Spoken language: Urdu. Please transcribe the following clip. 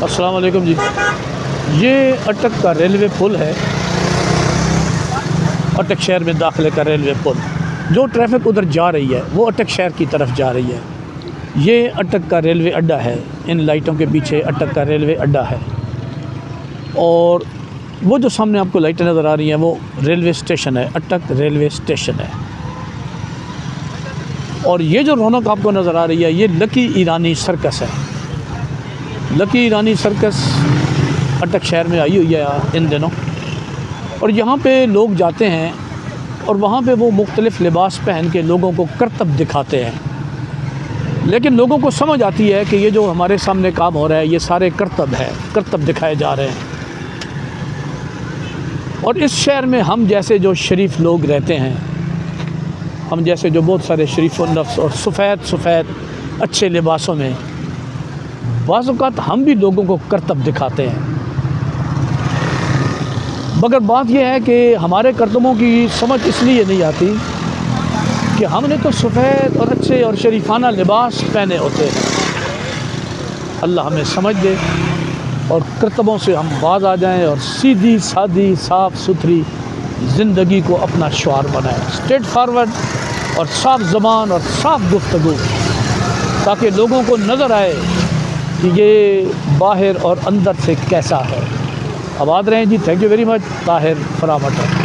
السلام علیکم جی. یہ اٹک کا ریلوے پل ہے، اٹک شہر میں داخلے کا ریلوے پل. جو ٹریفک ادھر جا رہی ہے وہ اٹک شہر کی طرف جا رہی ہے. یہ اٹک کا ریلوے اڈا ہے، ان لائٹوں کے پیچھے اٹک کا ریلوے اڈا ہے. اور وہ جو سامنے آپ کو لائٹیں نظر آ رہی ہیں وہ ریلوے اسٹیشن ہے، اٹک ریلوے اسٹیشن ہے. اور یہ جو رونق آپ کو نظر آ رہی ہے یہ لکی ایرانی سرکس ہے. لکی ایرانی سرکس اٹک شہر میں آئی ہوئی ہے ان دنوں، اور یہاں پہ لوگ جاتے ہیں اور وہاں پہ وہ مختلف لباس پہن کے لوگوں کو کرتب دکھاتے ہیں. لیکن لوگوں کو سمجھ آتی ہے کہ یہ جو ہمارے سامنے کام ہو رہا ہے یہ سارے کرتب ہے، کرتب دکھائے جا رہے ہیں. اور اس شہر میں ہم جیسے جو شریف لوگ رہتے ہیں، ہم جیسے جو بہت سارے شریف النفس اور سفید اچھے لباسوں میں، بعض اوقات ہم بھی لوگوں کو کرتب دکھاتے ہیں. مگر بات یہ ہے کہ ہمارے کرتبوں کی سمجھ اس لیے نہیں آتی کہ ہم نے تو سفید اور اچھے اور شریفانہ لباس پہنے ہوتے ہیں. اللہ ہمیں سمجھ دے اور کرتبوں سے ہم باز آ جائیں اور سیدھی سادھی صاف ستھری زندگی کو اپنا شعار بنائیں، اسٹریٹ فارورڈ اور صاف زبان اور صاف گفتگو، تاکہ لوگوں کو نظر آئے کہ یہ باہر اور اندر سے کیسا ہے. آباد رہیں جی. Thank you very much. Tahir فرامٹر.